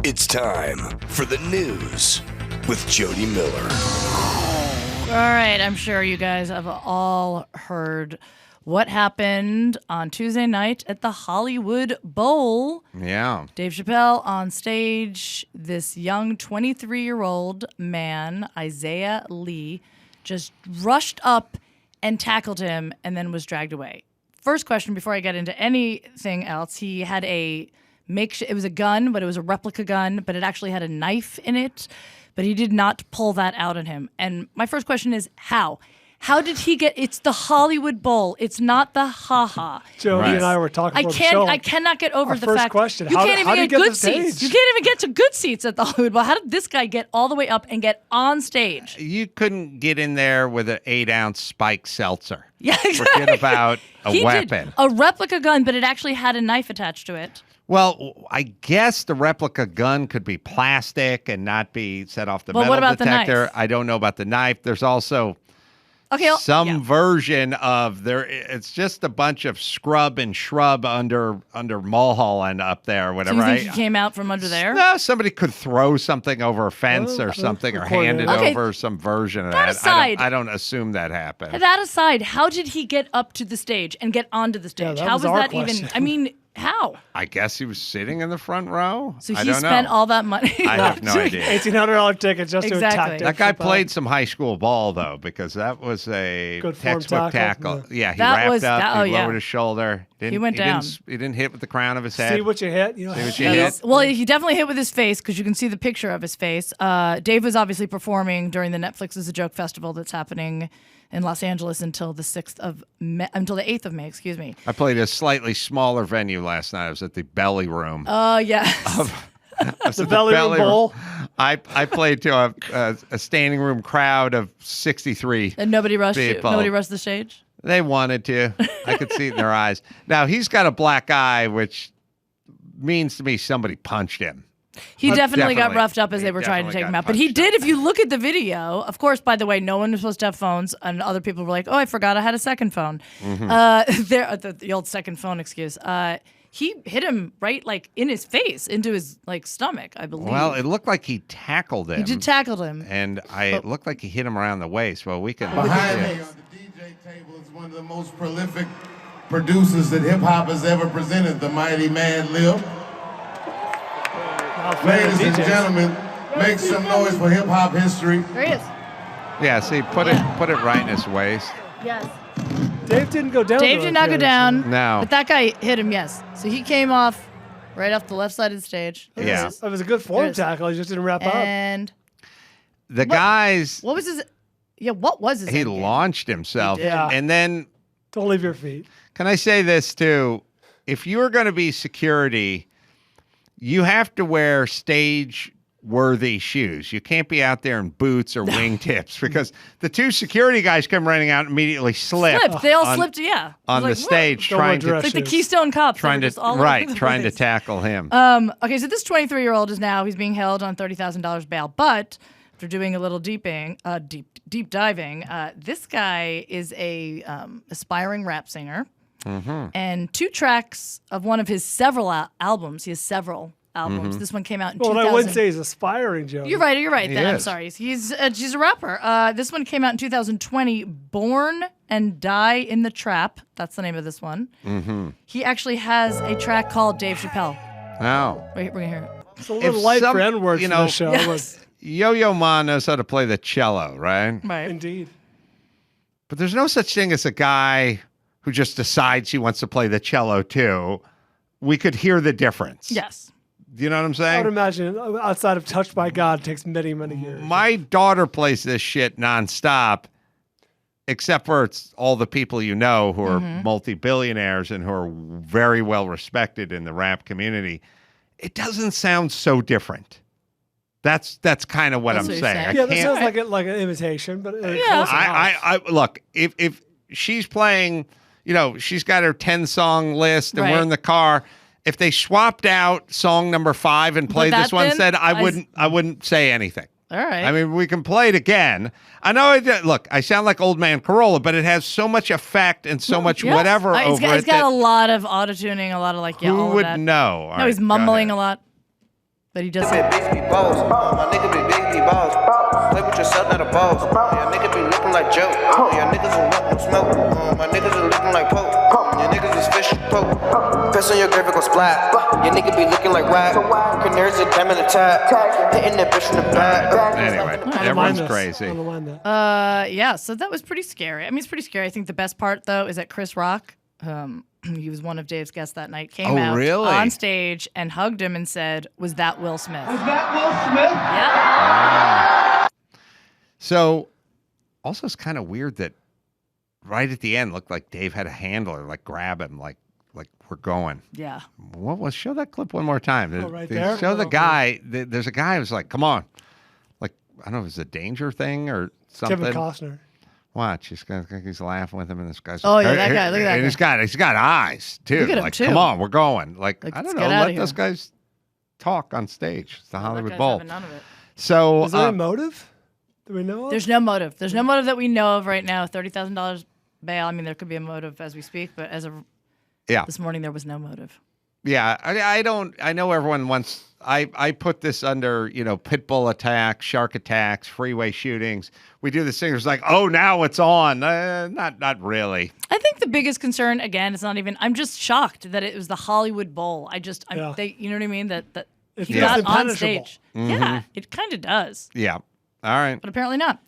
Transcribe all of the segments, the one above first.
It's time for the news with Jodi Miller. All right, I'm sure you guys have all heard what happened on Tuesday night at the Hollywood Bowl. Yeah. Dave Chappelle on stage, this young 23-year-old man, Isaiah Lee, just rushed up and tackled him and then was dragged away. First question before I get into anything else, he had it was a gun, but it was a replica gun, but it actually had a knife in it, but he did not pull that out on him. And my first question is, how? How did he get? It's the Hollywood Bowl. It's not the haha. Jodi and I were talking about the show. I cannot get over Our the first fact question, you how can't did even he get get good to the seats. stage? You can't even get to good seats at the Hollywood Bowl. How did this guy get all the way up and get on stage? You couldn't get in there with an 8-ounce spiked seltzer. Yeah, exactly. Forget about a weapon. Did a replica gun, but it actually had a knife attached to it. Well, I guess the replica gun could be plastic and not be set off the Well, metal what about the detector. knife? I don't know about the knife. There's also some version of there. It's just a bunch of scrub and shrub under Mulholland up there, whatever. So you think he came out from under there? No, somebody could throw something over a fence or something, or hand it over some version of that. Aside, I don't assume that happened. That aside, how did he get up to the stage and get onto the stage? that how was was our that question. even? I mean, how? I guess he was sitting in the front row. So I he don't spent know. all that money. I have no idea. $1,800 ticket just to attack Dave That guy Chappelle. played some high school ball, though, because that was a Good form textbook tackle. tackle. Yeah, he That wrapped was- up, that- oh, he yeah. lowered his shoulder. He went down. He didn't hit with the crown of his head. See what you hit. See what you Yes. hit. Well, he definitely hit with his face because you can see the picture of his face. Dave was obviously performing during the Netflix is a Joke festival that's happening in Los Angeles until the 8th of May, excuse me. I played a slightly smaller venue last night. I was at the Belly Room. Oh, yes. The Belly Room Bowl. I played to a standing room crowd of 63 And nobody rushed you? people. Nobody rushed the stage? They wanted to. I could see it in their eyes. Now, he's got a black eye, which means to me somebody punched him. He definitely got Definitely. rough up as He they were trying to definitely take him got out. But he punched did, up. if you look at the video, of course, by the way, no one was supposed to have phones, and other people were like, oh, I forgot I had a second phone. The old second phone excuse. He hit him right, like, in his face, into his, like, stomach, I believe. Well, it looked like he tackled him. He did tackle him. And it looked like he hit him around the waist. Well, we can. Behind me on the DJ table is one of the most prolific producers that hip hop has ever presented, the mighty Mad Lib. Ladies and gentlemen, make some noise for hip hop history. There he is. Yeah, see, put it right in his waist. Yes. Dave didn't go down. Dave did not go down. No. But that guy hit him, yes. So he came off right off the left side of the stage. Yeah. It was a good form There it is. tackle. He just didn't wrap up. And The guys, what was his... Yeah, what was his he end game? launched himself. He did. Yeah. And then, Don't leave your feet. can I say this too? If you're going to be security, you have to wear stage-worthy shoes. You can't be out there in boots or wingtips because the two security guys come running out and immediately slipped. They all slipped, yeah. on I the was like, stage Don't wear trying to dress It's like the shoes. Keystone Cops. trying They were to just all over the trying to place. tackle him. Okay, so this 23-year-old he's being held on $30,000 bail, but after doing a little deep diving, this guy is a aspiring rap singer, and 2 tracks of one of his several albums. He has several albums. This one came out in Well, 2000. I wouldn't say he's aspiring, Joe. You're right. He Then I'm is. sorry. She's a rapper. This one came out in 2020. Born and Die in the Trap. That's the name of this one. He actually has a track called Dave Chappelle. Oh. We're gonna hear it. It's a little light for N-words you for know, the show. Yes. Yo-Yo Ma knows how to play the cello, right? Right. Indeed. But there's no such thing as a guy who just decides he wants to play the cello too. We could hear the difference. Yes. Do you know what I'm I saying? would imagine outside of Touched by God takes many, many years. My daughter plays this shit nonstop, except for it's all the people you know who are multi-billionaires and who are very well respected in the rap community. It doesn't sound so different. That's kind of what That's I'm what you're saying. saying. I Yeah, that can't. sounds like an imitation, but close Yeah. enough. I look, if she's playing, she's got her 10-song list and we're Right. in the car. If they swapped out song number 5 and played that this one then, instead, I wouldn't say anything. All right. I mean, we can play it again. I know. Look, I sound like old man Carolla, but it has so much effect and so much Yes. whatever He's over got it. a lot of auto-tuning, a lot of Who all would of that. know? All No, he's right, go mumbling ahead. a lot. But he does Big balls. My nigga be big balls. Play with yourself, not a balls. Yeah, nigga be looking like Joe. Yeah, niggas will want no smoke. My niggas are looking like Pope. Yeah, niggas is fish Pope. Piss on your grave, it gon' splat. Yeah, nigga be looking like rap. Canaries a diamond attack. Hitting that bitch from the back. Anyway, everyone's crazy. Yeah, so that was pretty scary. I mean, it's pretty scary. I think the best part, though, is that Chris Rock, he was one of Dave's guests that night, came out on stage and hugged him and said, "Was that Will Smith?" Was that Will Smith? Yeah. So, also it's kind of weird that right at the end looked like Dave had a handler, like grab him, like we're going. Yeah. What was? Show that clip one more time. Right there? Show the guy. There's a guy who's like, "Come on," like I don't know if it's a danger thing or something. Kevin Costner. Watch, he's laughing with him, and this guy's. Oh yeah, that guy. Look at that. And he's got eyes too. Look at him, like, too. come on, we're going. Like I don't know, let here. those guys talk on stage. It's the Hollywood That guy's Bowl. having none of it. So, Is there a motive? Do we know of? There's no motive. There's no motive that we know of right now. $30,000 bail. I mean, there could be a motive as we speak, but as of this morning, there was no motive. Yeah, I don't. I know everyone wants. I put this under pit bull attacks, shark attacks, freeway shootings. We do this thing. It's like, oh, now it's on. Not really. I think the biggest concern, again, it's not even. I'm just shocked that it was the Hollywood Bowl. You know what I mean? That It he feels got on impenetrable. stage. Yeah, it kind of does, Yeah. All right. but apparently not.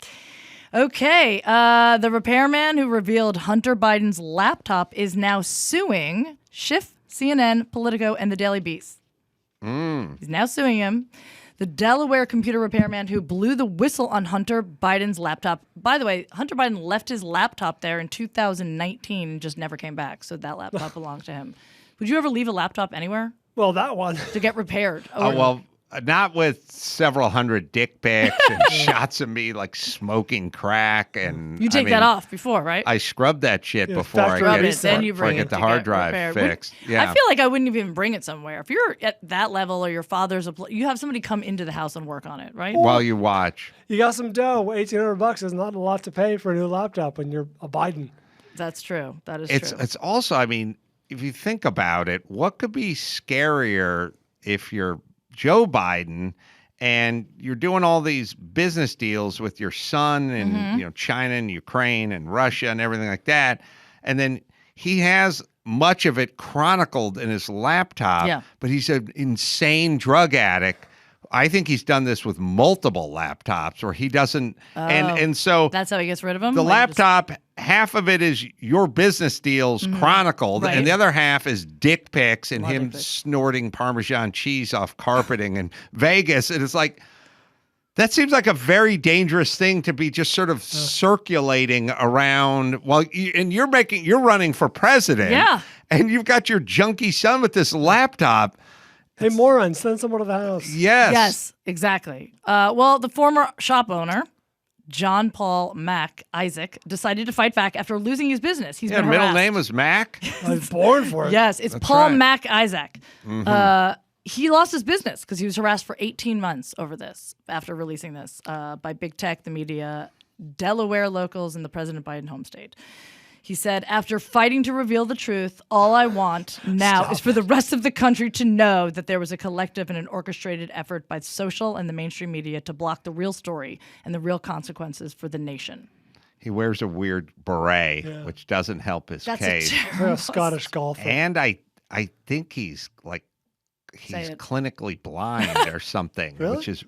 Okay, the repairman who revealed Hunter Biden's laptop is now suing Schiff, CNN, Politico, and the Daily Beast. He's now suing him. The Delaware computer repairman who blew the whistle on Hunter Biden's laptop. By the way, Hunter Biden left his laptop there in 2019 and just never came back. So that laptop belonged to him. Would you ever leave a laptop anywhere Well, that one. to get repaired? Oh well. Not with several hundred dick pics and shots of me like smoking crack and You take that off before, right? I scrubbed that shit before factory I reset. Then you bring get it the to hard get drive repaired. fixed. Yeah. I feel like I wouldn't even bring it somewhere. If you're at that level or your father's, you have somebody come into the house and work on it, right? While you watch. You got some dough. $1,800 is not a lot to pay for a new laptop when you're a Biden. That's true. That is true. It's also, I mean, if you think about it, what could be scarier if you're Joe Biden and you're doing all these business deals with your son and China and Ukraine and Russia and everything like that, and then he has much of it chronicled in his laptop, but he's an insane drug addict. I think he's done this with multiple laptops where he doesn't, and so that's how he gets rid of them. The laptop, half of it is your business deals chronicled, and the other half is dick pics and him snorting Parmesan cheese off carpeting in Vegas. And it's like, that seems like a very dangerous thing to be just sort of circulating around. Well, you're running for president, and you've got your junkie son with this laptop. Hey, moron, send someone to the house. Yes, exactly. Well, the former shop owner, John Paul Mac Isaac, decided to fight back after losing his business. He's been middle harassed. name was Mac? I was born for it. Yes, it's That's Paul right. Mac Isaac. He lost his business because he was harassed for 18 months over this after releasing this by big tech, the media, Delaware locals, and the President Biden home state. He said, after fighting to reveal the truth, all I want now is for the rest of the country to know that there was a collective and an orchestrated effort by social and the mainstream media to block the real story and the real consequences for the nation. He wears a weird beret, which doesn't help his case. You're a Scottish golfer. And I think he's clinically blind or something, which is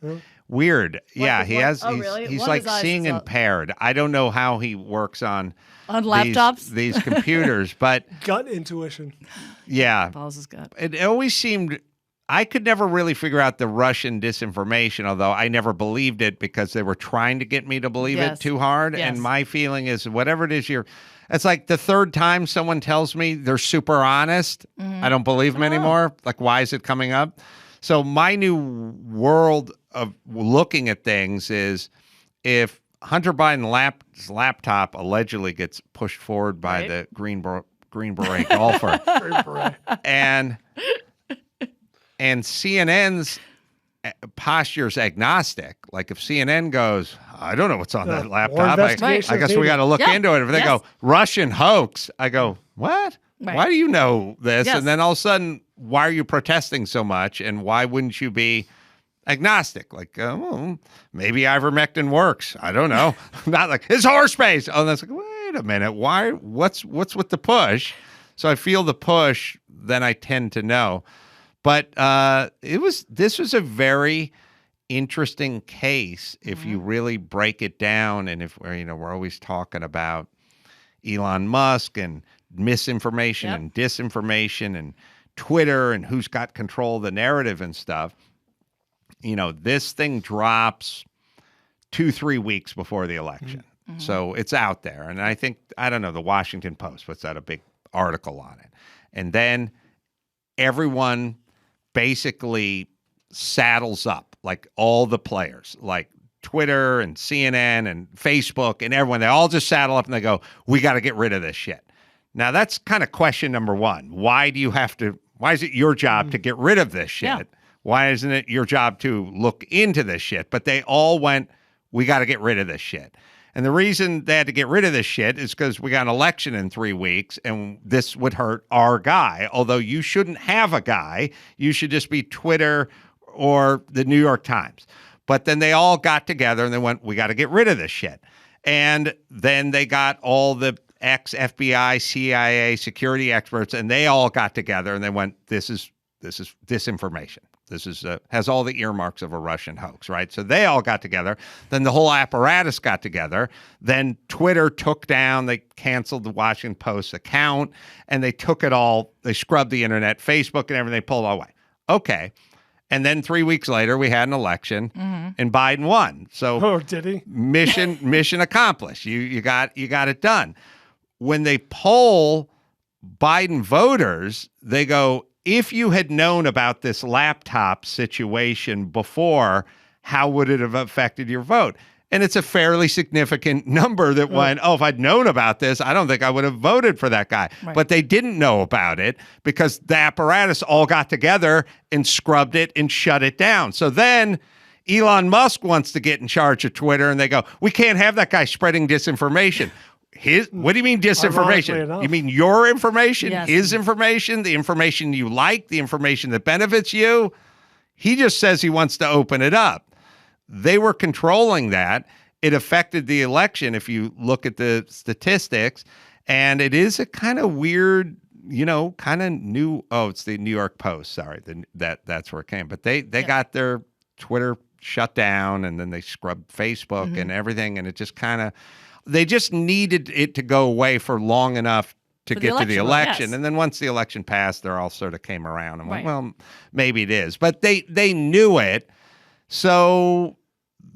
weird. He has. He's like seeing impaired. I don't know how he works on laptops, these computers, but gut intuition. Yeah, follows his gut. It always seemed. I could never really figure out the Russian disinformation, although I never believed it because they were trying to get me to believe it too hard. Yes. And my feeling is whatever it is it's like the third time someone tells me they're super honest. I don't believe them anymore. Like, why is it coming up? So my new world of looking at things is if Hunter Biden's laptop allegedly gets pushed forward by the Green Beret golfer. And CNN's posture's agnostic. Like if CNN goes, I don't know what's on that laptop. I guess we got to look into it. If they go, Russian hoax, I go, what? Right. Why do you know this? Yes. And then all of a sudden, why are you protesting so much? And why wouldn't you be agnostic. Like, well, maybe ivermectin works. I don't know. Not like it's horse space. Oh, that's like, wait a minute. Why? What's with the push? So I feel the push, then I tend to know. But this was a very interesting case if you really break it down, and if we're always talking about Elon Musk and misinformation and disinformation and Twitter and who's got control of the narrative and stuff. This thing drops 2-3 weeks before the election. So it's out there. And I think, I don't know, the Washington Post puts out a big article on it. And then everyone basically saddles up, like all the players, like Twitter and CNN and Facebook and everyone, they all just saddle up and they go, we got to get rid of this shit. Now, that's kind of question number one. Why is it your job to get rid of this shit? Yeah. Why isn't it your job to look into this shit? But they all went, we got to get rid of this shit. And the reason they had to get rid of this shit is because we got an election in 3 weeks and this would hurt our guy. Although you shouldn't have a guy. You should just be Twitter or the New York Times. But then they all got together and they went, we got to get rid of this shit. And then they got all the ex-FBI, CIA, security experts, and they all got together and they went, this is disinformation. This has all the earmarks of a Russian hoax, right? So they all got together. Then the whole apparatus got together. Then Twitter took down, they canceled the Washington Post account, and they took it all, they scrubbed the internet, Facebook and everything, they pulled it all away. Okay. And then 3 weeks later, we had an election, and Biden won. So did he? Mission accomplished. You got it done. When they poll Biden voters, they go, if you had known about this laptop situation before, how would it have affected your vote? And it's a fairly significant number that went, if I'd known about this, I don't think I would have voted for that guy. Right. But they didn't know about it because the apparatus all got together and scrubbed it and shut it down. So then Elon Musk wants to get in charge of Twitter, and they go, we can't have that guy spreading disinformation. What do you mean disinformation? You mean your information, his information, the information you like, the information that benefits you? He just says he wants to open it up. They were controlling that. It affected the election if you look at the statistics. And it is a kind of weird, kind of new. Oh, it's the New York Post. Sorry, that's where it came. But they got their Twitter shut down, and then they scrubbed Facebook and everything. And it just kind of, they just needed it to go away for long enough to get to the election. Yes. And then once the election passed, they all sort of came around and went, well, maybe it is. But they knew it. So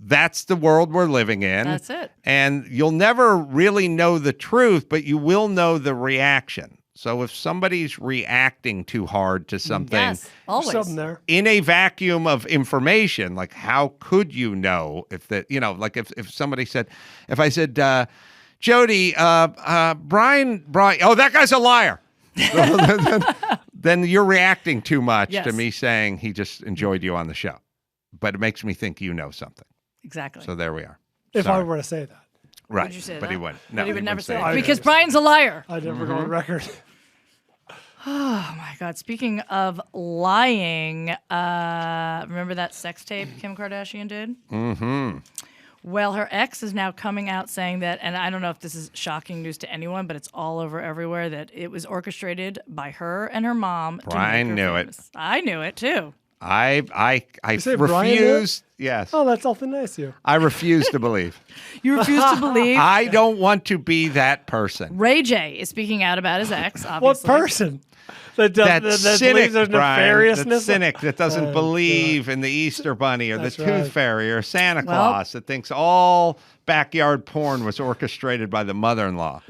that's the world we're living in. That's it. And you'll never really know the truth, but you will know the reaction. So if somebody's reacting too hard to something, something there. In a vacuum of information, like how could you know if that, like if somebody said, if I said, Jodi, Brian, that guy's a liar. Then you're reacting too much to me saying he just enjoyed you on the show. But it makes me think you know something. Exactly. So there we are. If I were to say that. Right. Would you say but that? he wouldn't. No, but he would never say that. that. Because Brian's a liar. I'd never go on record. Oh, my God. Speaking of lying, remember that sex tape Kim Kardashian did? Mm-hmm. Well, her ex is now coming out saying that, and I don't know if this is shocking news to anyone, but it's all over everywhere, that it was orchestrated by her and her mom. Brian knew it. I knew it, too. I refuse. Yes. Oh, that's awfully nice of you. I refuse to believe. You refuse to believe? I don't want to be that person. Ray J is speaking out about his ex, obviously. What person? That cynic, believes there's Brian, nefariousness? that cynic that doesn't believe in the Easter Bunny or the Tooth Fairy or Santa Claus, that thinks all backyard porn was orchestrated by the mother-in-law.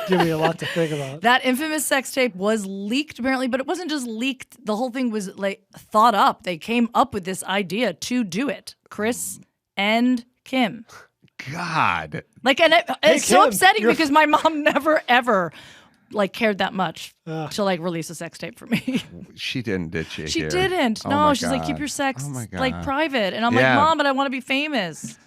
Give me a lot to think about. That infamous sex tape was leaked, apparently, but it wasn't just leaked. The whole thing was thought up. They came up with this idea to do it. Chris and Kim. God. And it's Kim, so upsetting because my mom never, ever cared that much to release a sex tape for me. She didn't, did she? She didn't. No, she's like, keep your sex private. And I'm like, Mom, but I want to be famous.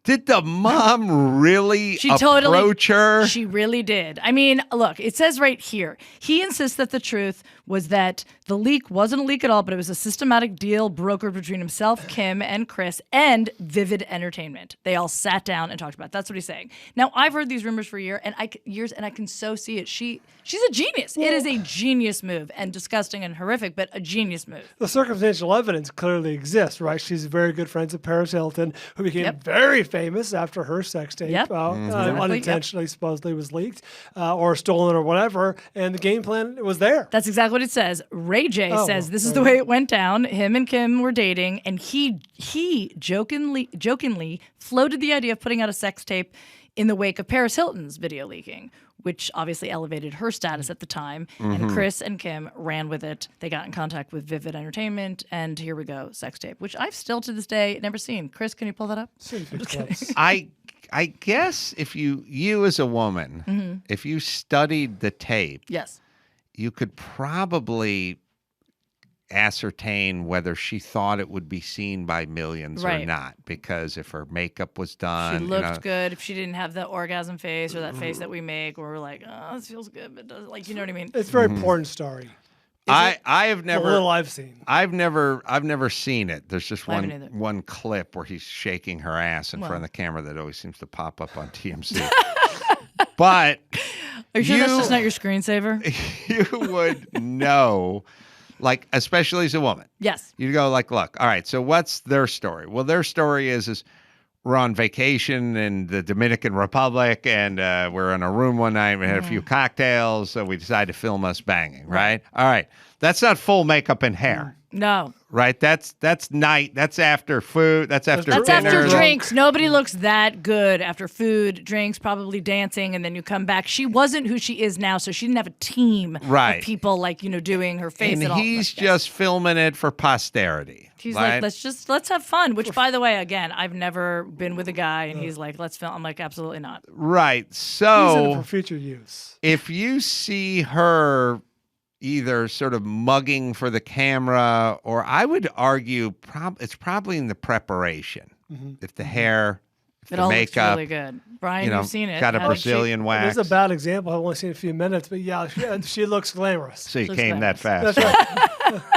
Did the mom really She approach her? She really did. I mean, look, it says right here. He insists that the truth was that the leak wasn't a leak at all, but it was a systematic deal brokered between himself, Kim, and Chris, and Vivid Entertainment. They all sat down and talked about it. That's what he's saying. Now, I've heard these rumors for years, and I can so see it. She's a genius. It is a genius move, and disgusting and horrific, but a genius move. The circumstantial evidence clearly exists, right? She's very good friends with Paris Hilton, who became very famous after her sex tape unintentionally supposedly was leaked or stolen or whatever, and the game plan was there. That's exactly what it says. Ray J says this is the way it went down. Him and Kim were dating, and he jokingly floated the idea of putting out a sex tape in the wake of Paris Hilton's video leaking, which obviously elevated her status at the time. And Chris and Kim ran with it. They got in contact with Vivid Entertainment, and here we go, sex tape, which I've still to this day never seen. Chris, can you pull that up? I guess if you as a woman, if you studied the tape, Yes. you could probably ascertain whether she thought it would be seen by millions or not, because if her makeup was done, She looked good. If she didn't have the orgasm face or that face that we make where we're like, oh, this feels good, but doesn't, like, you know what I mean? It's very porn story. I have never. The little I've seen. I've never seen it. There's just I haven't either. one clip where he's shaking her ass in front of the camera that always seems to pop up on TMZ. But Are you sure that's just not your screensaver? you would know, like, especially as a woman. Yes. You'd go like, look, all right, so what's their story? Well, their story is we're on vacation in the Dominican Republic, and we're in a room one night. We had a few cocktails, so we decided to film us banging, right? All right. That's not full makeup and hair. No. Right? That's night. That's after food. That's after dinner. That's after drinks. Nobody looks that good after food, drinks, probably dancing, and then you come back. She wasn't who she is now, so she didn't have a team of people like, doing her face and at all. He's just filming it for posterity. He's right? like, let's have fun. Which, by the way, again, I've never been with a guy, and he's like, let's film. I'm like, absolutely not. Right. Use So it for future use. if you see her either sort of mugging for the camera, or I would argue it's probably in the preparation. If the hair, if It the all makeup, looks really good. Brian, you've seen it. got a How did Brazilian wax. It's a bad example. I've only seen a few minutes, but yeah, she looks glamorous. So you Looks came that glamorous. fast. That's right.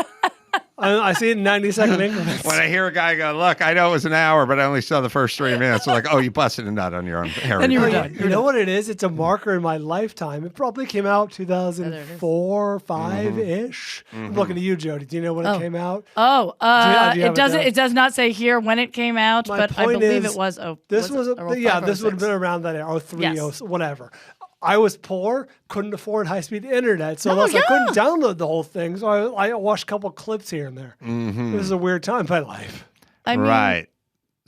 I see it in 90-second increments. When I hear a guy go, look, I know it was an hour, but I only saw the first 3 minutes. I'm like, oh, you busted a nut on your own hair. Then you were repair. done. You know what it is? It's a marker in my lifetime. It probably came out 2004, 5-ish. I'm looking at you, Jody. Do you know when it came out? Oh, do you have it doesn't. down? It does not say here when it came out, My but I point believe is, it was. This was it 05 this or would have 06? been around that era, 03, Yes. whatever. I was poor, couldn't afford high-speed internet, so Oh, thus I yeah. couldn't download the whole thing. So I watched a couple clips here and there. This is a weird time in my life. I mean, Right.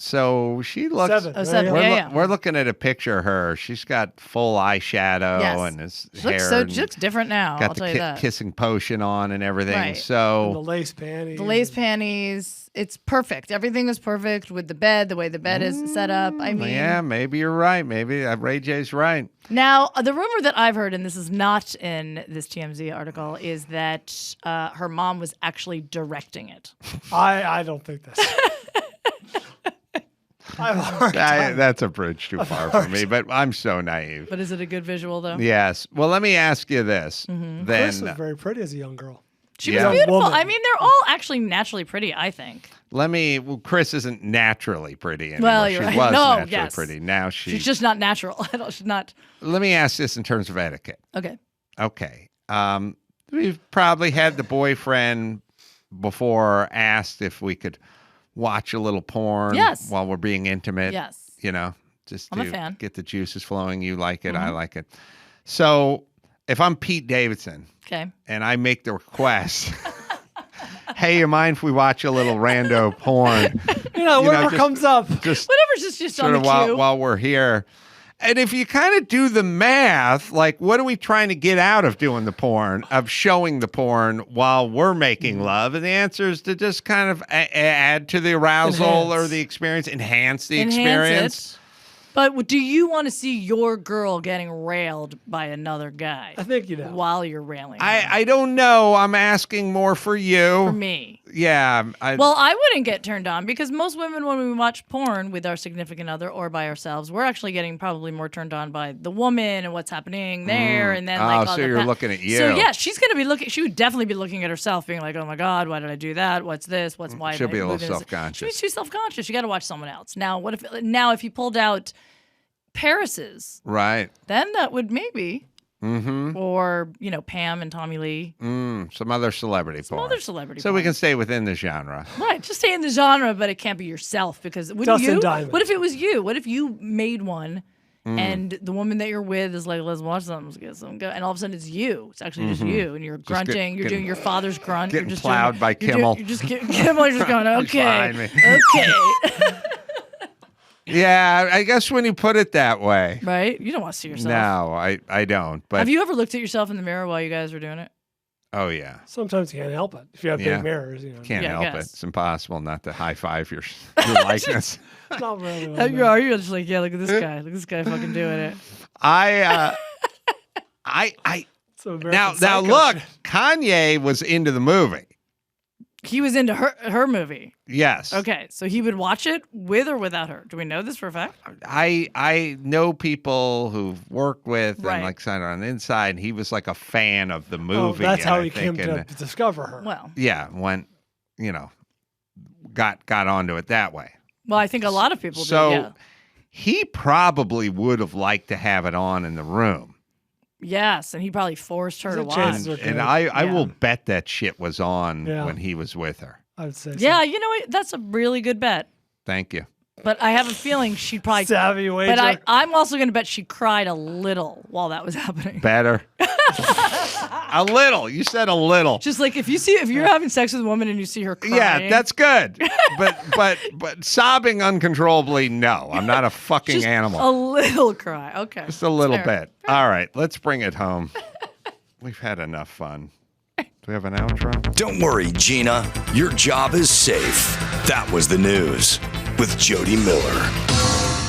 So she looks. 7. Oh, 7. We're, Yeah. we're looking at a picture of her. She's got full eyeshadow Yes. and his She looks hair. she looks different now. got I'll the tell you that. kissing potion on and everything. Right. And the So lace panties. The lace panties, it's perfect. Everything is perfect with the bed, the way the bed is set up. I mean, yeah, maybe you're right. Maybe Ray J's right. now the rumor that I've heard, and this is not in this TMZ article, is that her mom was actually directing it. I don't think that's. I have a hard time. That's a bridge too far for me, but I'm so naive. But is it a good visual though? Yes. Well, let me ask you this. Mm-hmm. Chris was Then very pretty as a young girl. She Yeah. was beautiful. Woman. I mean, they're all actually naturally pretty, I think. Chris isn't naturally pretty anymore. Well, she you're right. was No, naturally yes. pretty. Now She's just not natural. She's not. Let me ask this in terms of etiquette. Okay. Okay. We've probably had the boyfriend before asked if we could watch a little porn Yes. while we're being intimate. Yes. Just I'm a to fan. get the juices flowing. You like it. I like it. So if I'm Pete Davidson Okay. and I make the request, hey, you mind if we watch a little rando porn? Whatever just- comes up. Just Whatever's just sort on of the queue. while we're here. And if you kind of do the math, like, what are we trying to get out of doing the porn, of showing the porn while we're making love? And the answer is to just kind of add to the arousal or the experience, enhance the experience. But do you want to see your girl getting railed by another guy? I think while you're railing. I don't know. I'm asking more for you. For me. Yeah. Well, I wouldn't get turned on because most women, when we watch porn with our significant other or by ourselves, we're actually getting probably more turned on by the woman and what's happening there, and then all so you're looking at you. So yeah, she's gonna be looking. She would definitely be looking at herself, being like, "Oh my God, why did I do that? What's this? What's why?" She'll be a little self-conscious. She's self-conscious. You got to watch someone else. Now, if you pulled out Paris's, right? Then that would maybe. Mm-hmm. Or, Pam and Tommy Lee. Some other celebrity porn. So we can stay within the genre. Right. Just stay in the genre, but it can't be yourself because what if it was you? What if you made one and the woman that you're with is like, let's watch something, let's get some good, and all of a sudden it's you. It's actually just you, and you're grunting. You're doing your father's grunt. Getting you're just plowed by Kimmel. You're just Kimmel. You're just going, okay, okay. Yeah, I guess when you put it that way. Right? You don't want to see yourself. No, I don't. But have you ever looked at yourself in the mirror while you guys were doing it? Oh, yeah. Sometimes you can't help it. If you have big mirrors, Can't help it. It's impossible not to high five your likeness. Not really. You're just like, yeah, look at this guy. Look at this guy fucking doing it. Now look, Kanye was into the movie. He was into her movie. Yes. Okay, so he would watch it with or without her. Do we know this for a fact? I know people who've worked with right. and like signed on the inside. And he was like a fan of the movie. That's how he came to discover her. Well, yeah, got onto it that way. Well, I think a lot of people do. So he probably would have liked to have it on in the room. Yes, and he probably forced her to watch. And I will bet that shit was on when he was with her. I would say so. Yeah, you know what? That's a really good bet. Thank you. But I have a feeling she'd probably... Savvy wager. But I'm also going to bet she cried a little while that was happening. Better. A little. You said a little. Just like if you're having sex with a woman and you see her crying. Yeah, that's good. But sobbing uncontrollabably, no. I'm not a fucking just animal. A little cry. Okay. Just a little bit. All right, let's bring it home. We've had enough fun. Do we have an outro? Don't worry, Gina. Your job is safe. That was the news with Jodi Miller.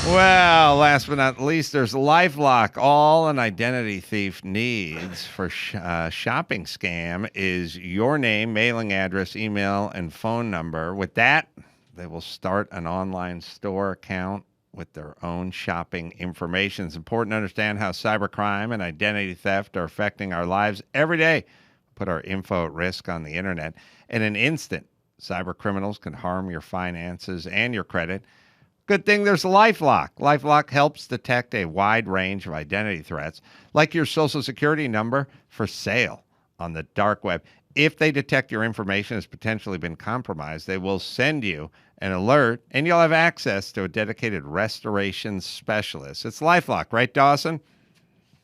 Well, last but not least, there's LifeLock. All an identity thief needs for shopping scam is your name, mailing address, email, and phone number. With that, they will start an online store account with their own shopping information. It's important to understand how cybercrime and identity theft are affecting our lives every day. Put our info at risk on the internet. In an instant, cyber criminals can harm your finances and your credit. Good thing there's LifeLock. LifeLock helps detect a wide range of identity threats, like your social security number for sale on the dark web. If they detect your information has potentially been compromised, they will send you an alert, and you'll have access to a dedicated restoration specialist. It's LifeLock, right, Dawson?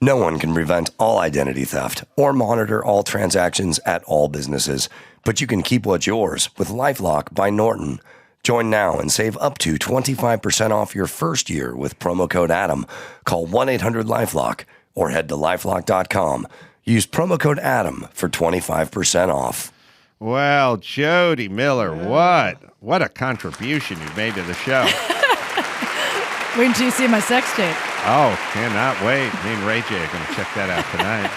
No one can prevent all identity theft or monitor all transactions at all businesses, but you can keep what's yours with LifeLock by Norton. Join now and save up to 25% off your first year with promo code ADAM. Call 1-800-LifeLock or head to lifelock.com. Use promo code ADAM for 25% off. Well, Jodi Miller, what a contribution you've made to the show. Wait until you see my sex tape. Oh, cannot wait. Me and Ray J are going to check that out tonight.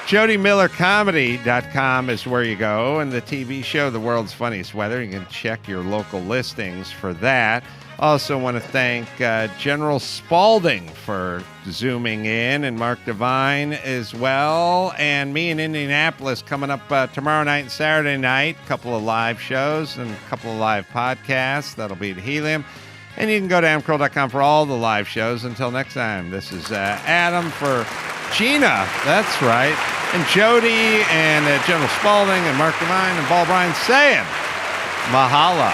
JodiMillerComedy.com is where you go, and the TV show, The World's Funniest Weather. You can check your local listings for that. Also want to thank General Spalding for zooming in, and Mark Devine as well. And me in Indianapolis coming up tomorrow night and Saturday night. A couple of live shows and a couple of live podcasts. That'll be at Helium. And you can go to amcroll.com for all the live shows. Until next time, this is Adam for Gina. That's right. And Jodi and General Spalding and Mark Devine and Paul Bryan saying mahalo.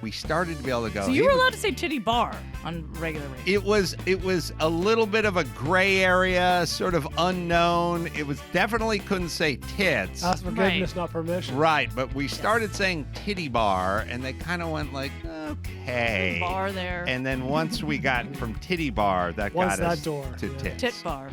We started to be able to go. So you were allowed to say titty bar on regular radio. It was a little bit of a gray area, sort of unknown. It was definitely couldn't say tits. Ask forgiveness, not permission. Right, but we started saying titty bar, and they kind of went like, okay. Bar there. And then once we got from titty bar, that got us to tits. Tit bar.